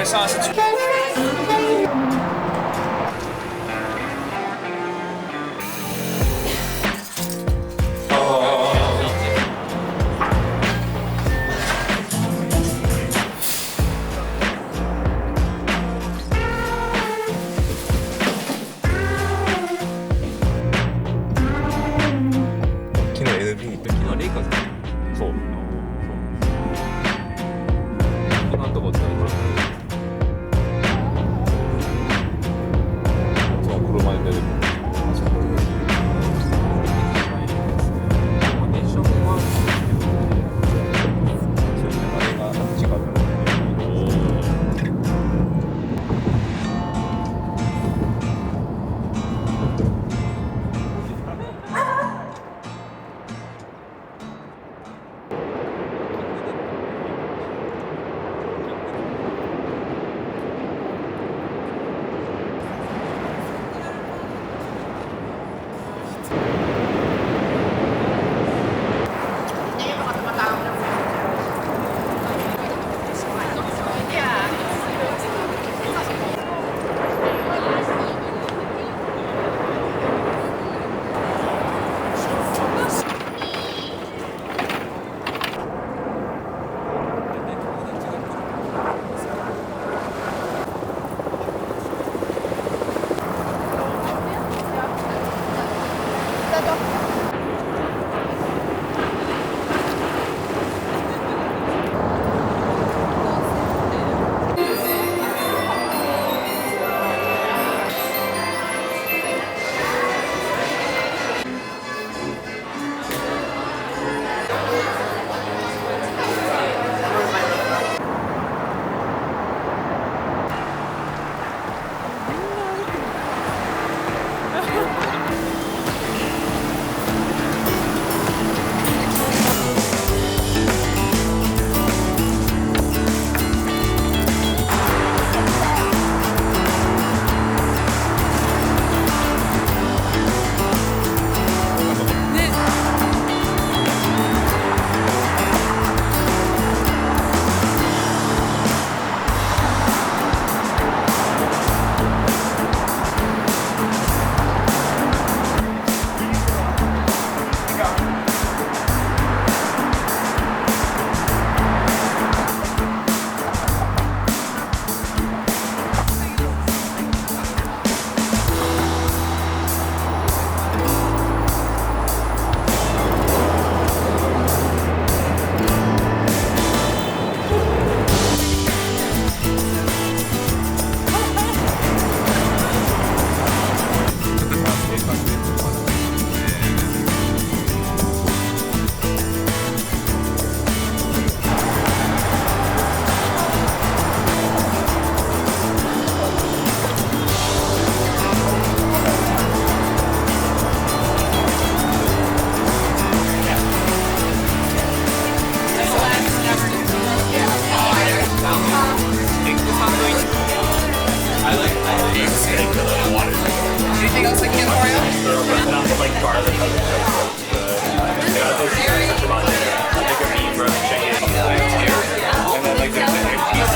Marinara sauce. It's昨日 NB 昨日レイカーズそう。この後も使います。そう車で出てくる。ネーションはあれが違う。Anything else I can get for you? like garlic. And then like there's an NPC.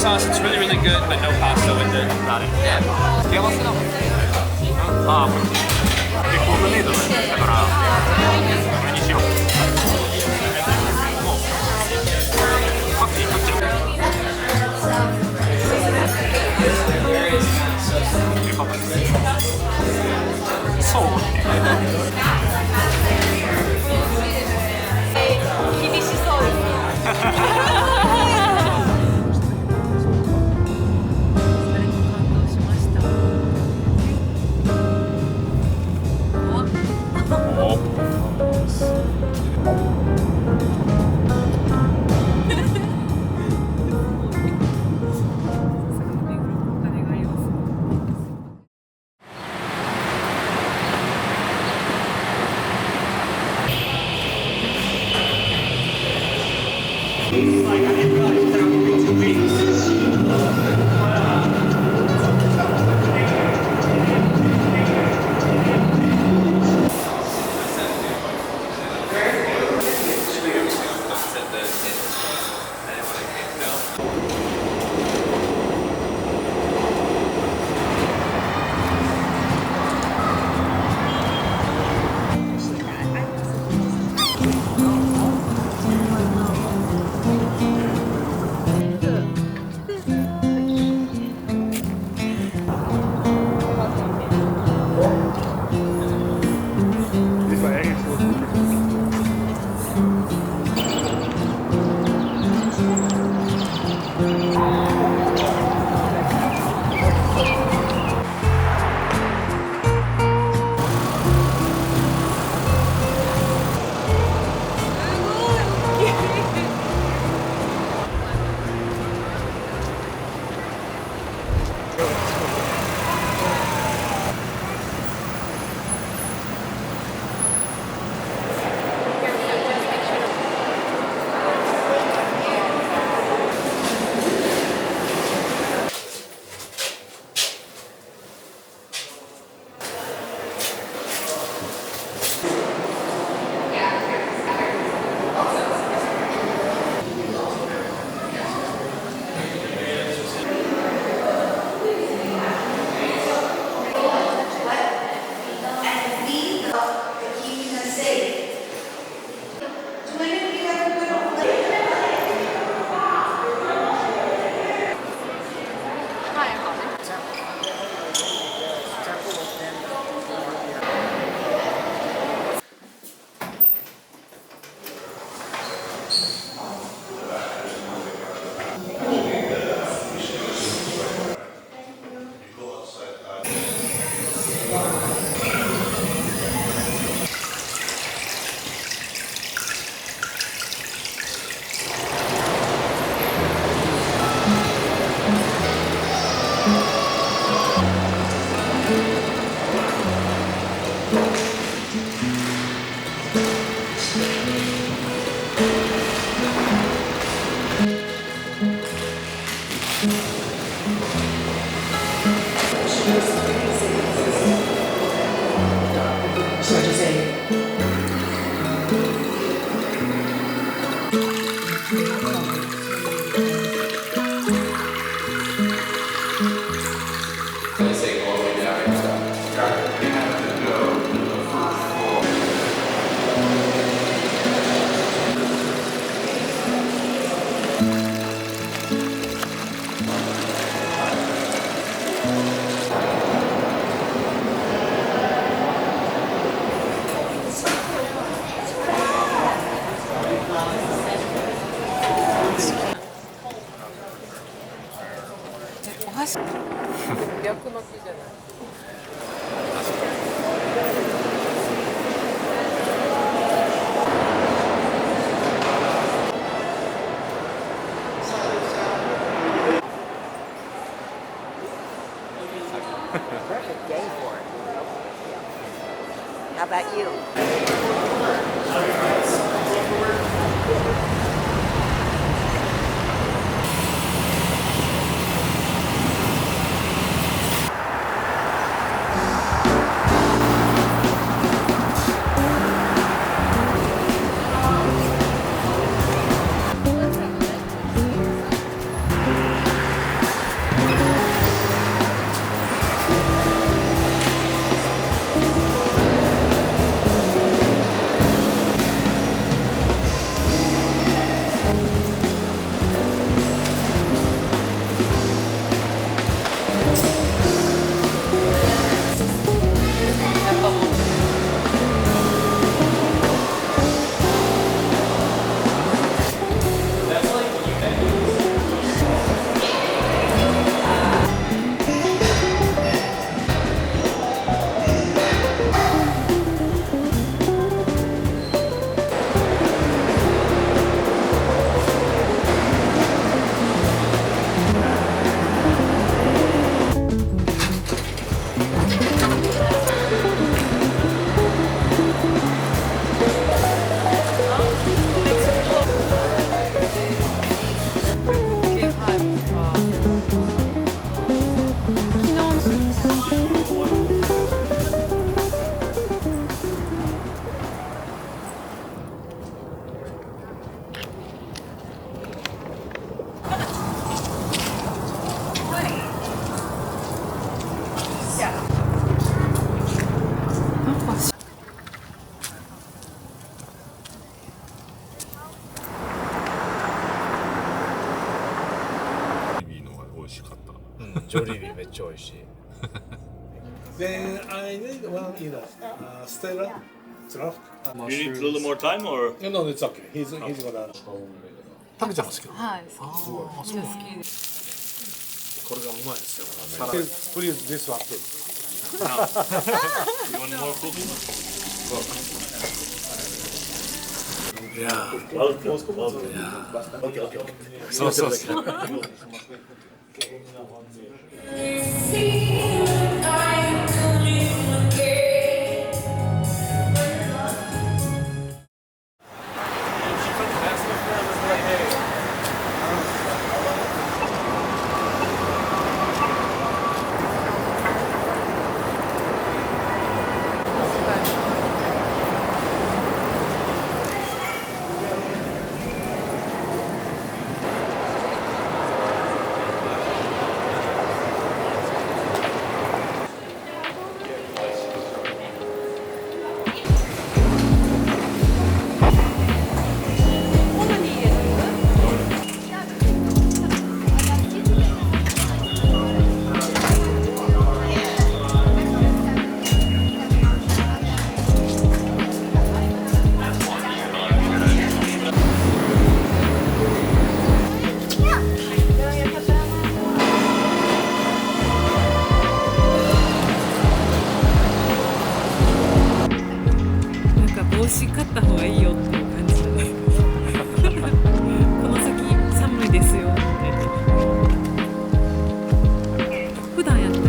sauce. It's really, really good, but no pasta with it. Got it. Yeah. 付け合わせなの？ああ、これ。で、コードメイドだから、これにしよう。もう、パクチーパクチー。そうね。気にしそうです。逆巻きじゃない。Perfect day for it. How about you? ジョリビめっちゃ美味しい。Then I need one, Stella draft. You need a little more time, or? No, it's okay. He's gonna. タケちゃんが好きなの。はい。好きです。これがうまいですよ。Please this one too. You want more cooking? いや。そうそうそう。帽子買った方がいいよっていう感じだねこの先寒いですよって普段やったら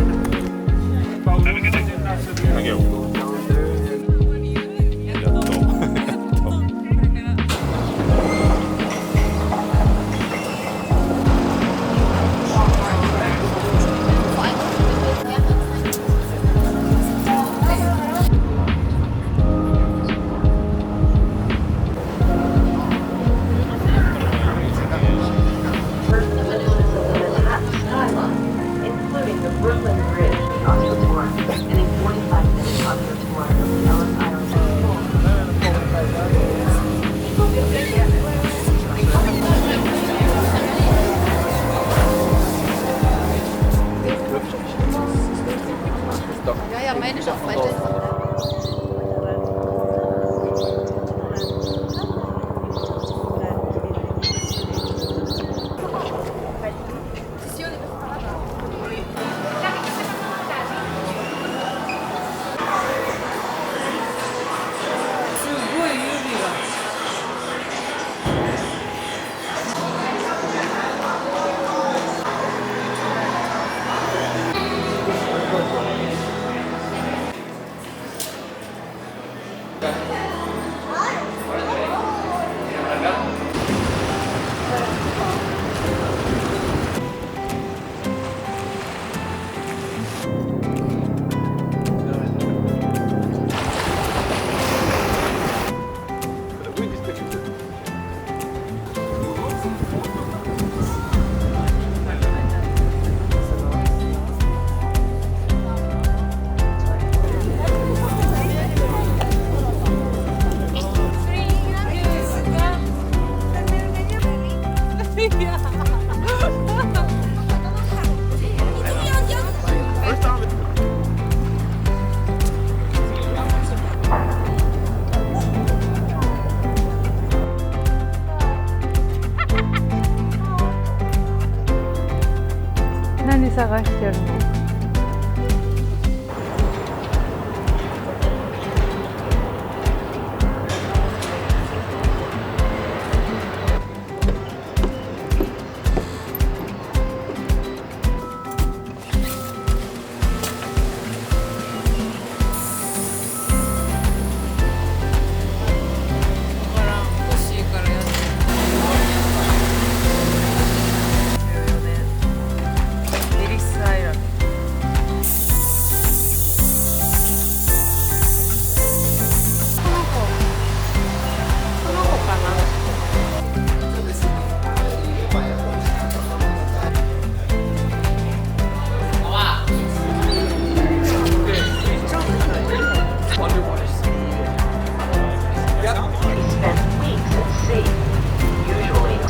Ja, meine ist auch falsch.何探してるの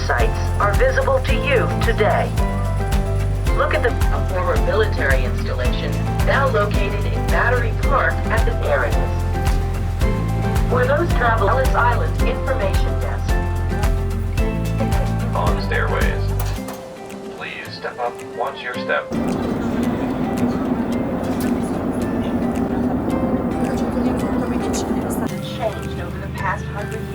？Sites are visible to you today. Look at the former military installation, now located in Battery Park at the Paradise. For those travel, Ellis Island Information Desk. On stairways. Please step up once your step. Changed over the past 100 years.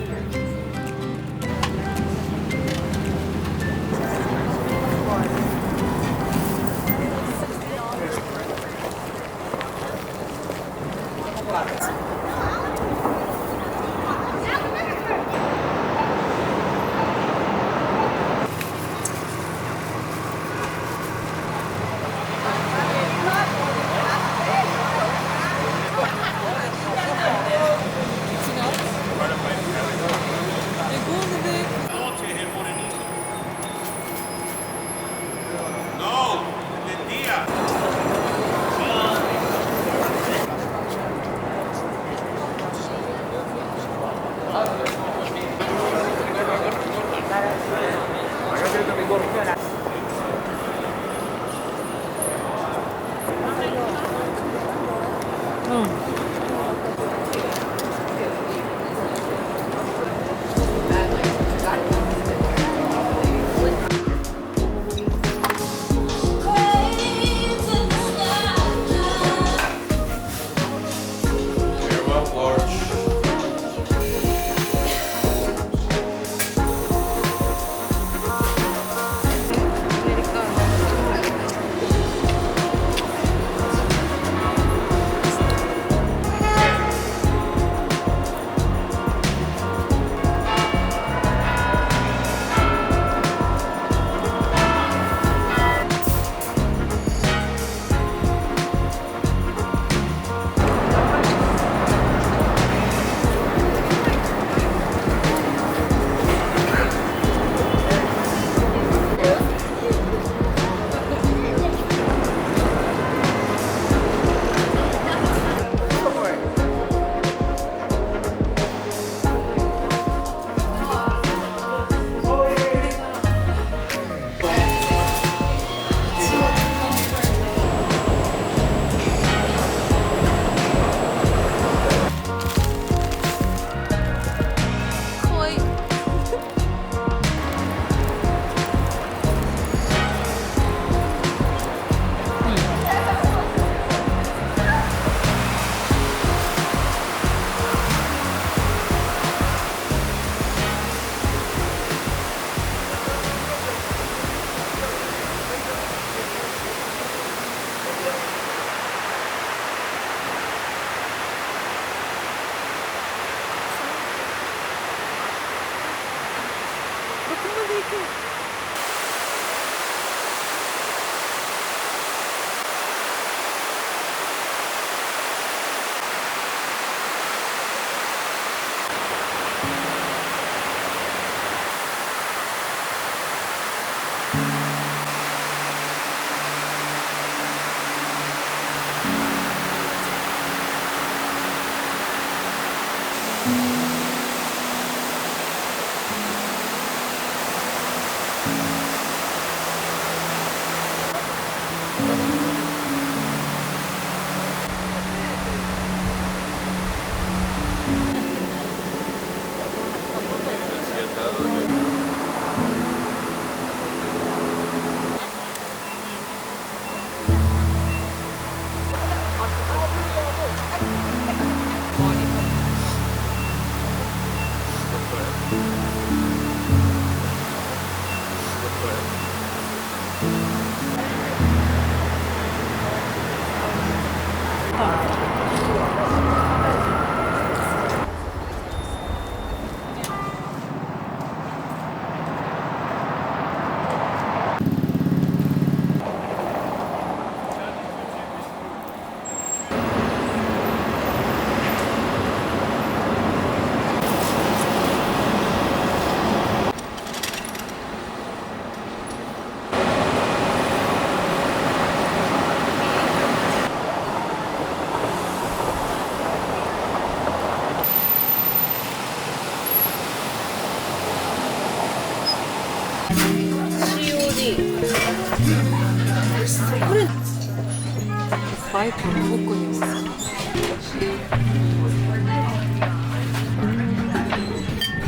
バイクの奥にさ。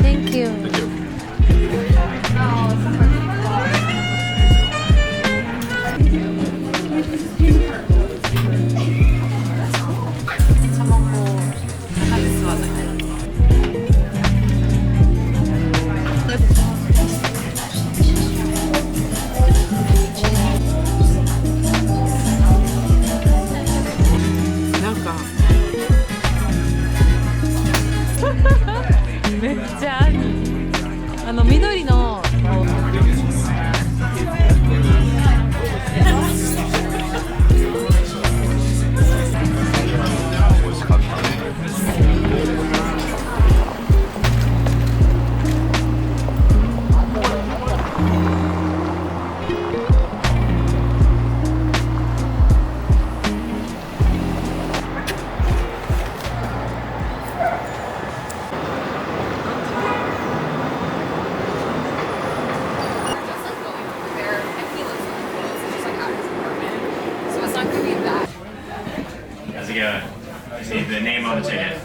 Thank you. How's it going? Just need the name on the ticket.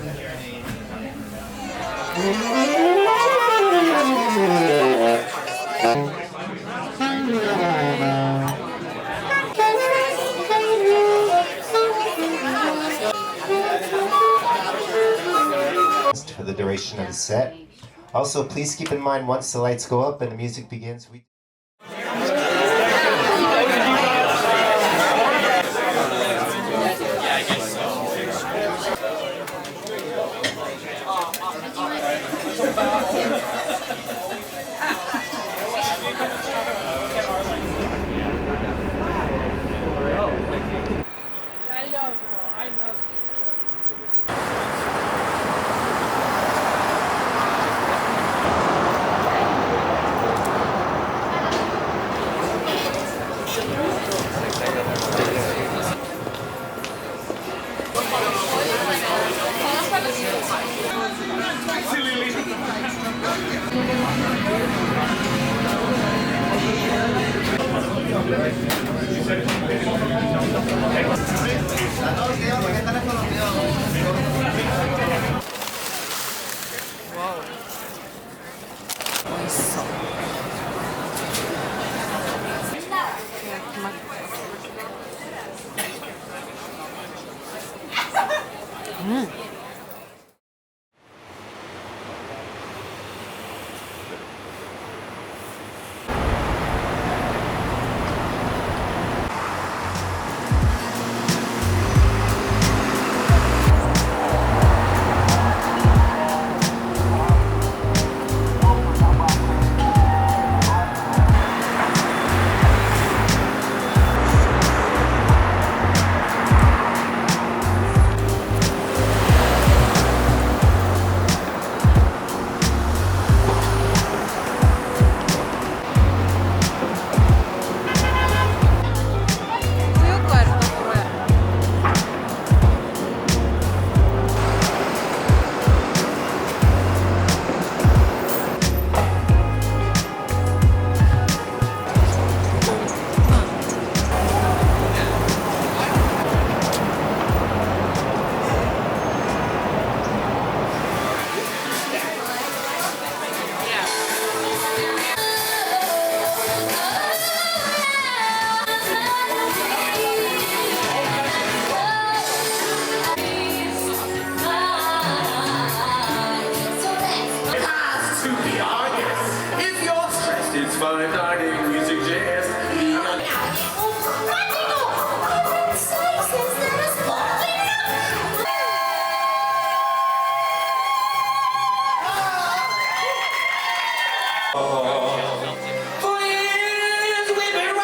For the duration of the set. Also, please keep in mind once the lights go up and the music begins, we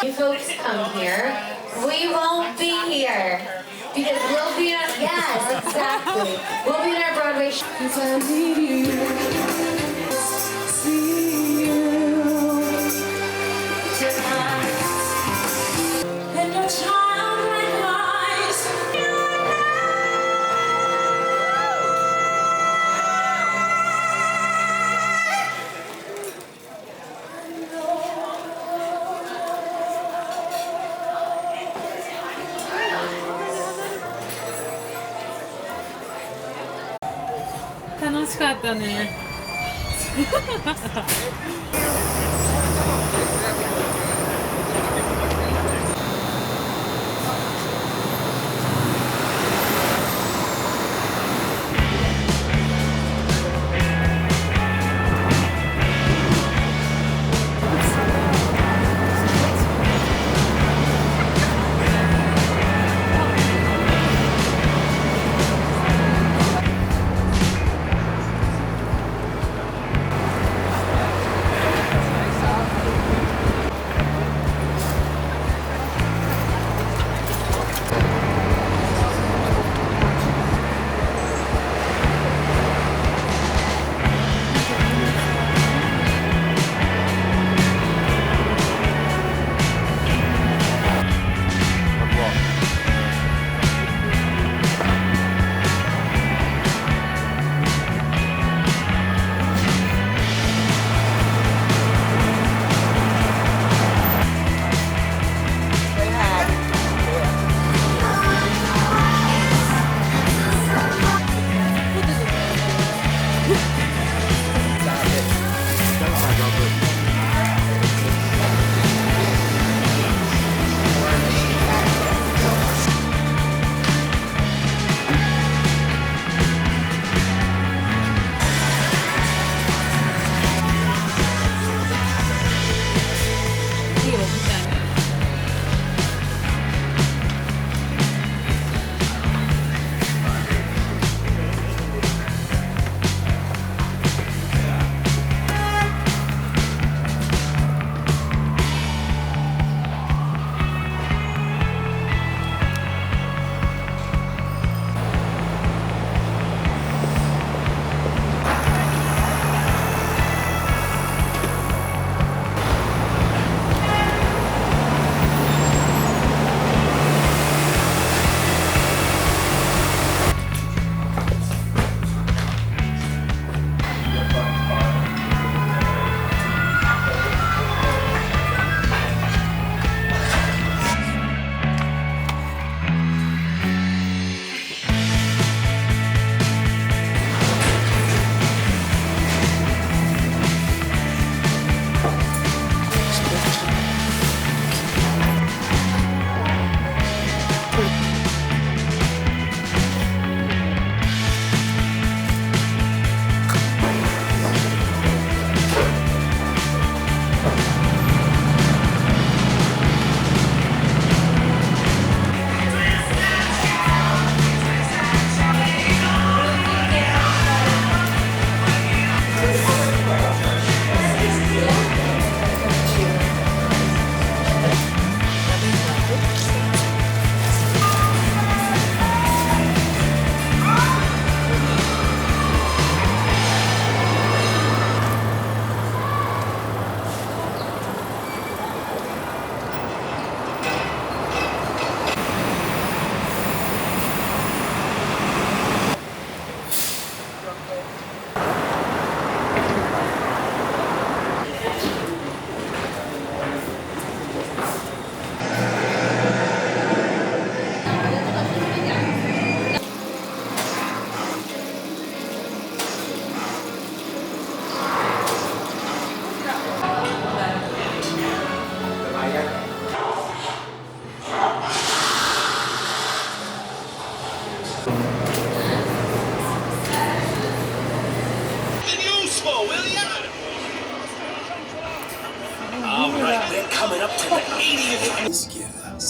You folks come here, we won't be here because we'll be on. Yes, exactly. We'll be in our Broadway show. 'Cause I need you, see you tonight. And your childlike eyes. しかったね。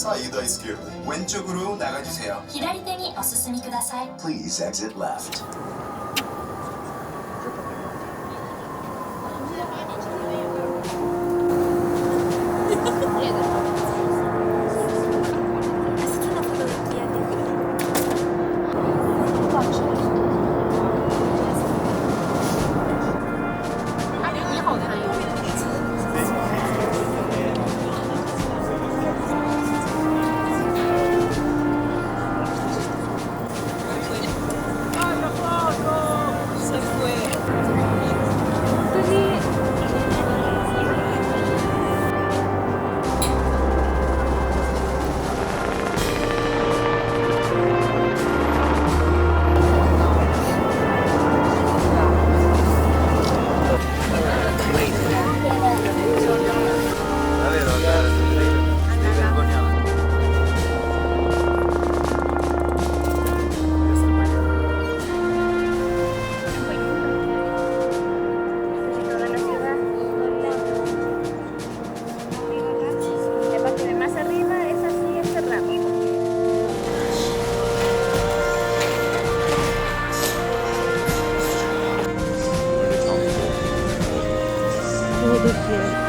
사이드아이스길 왼쪽으로 나가주세요. 左手にお進みください. Please exit left. そうですよ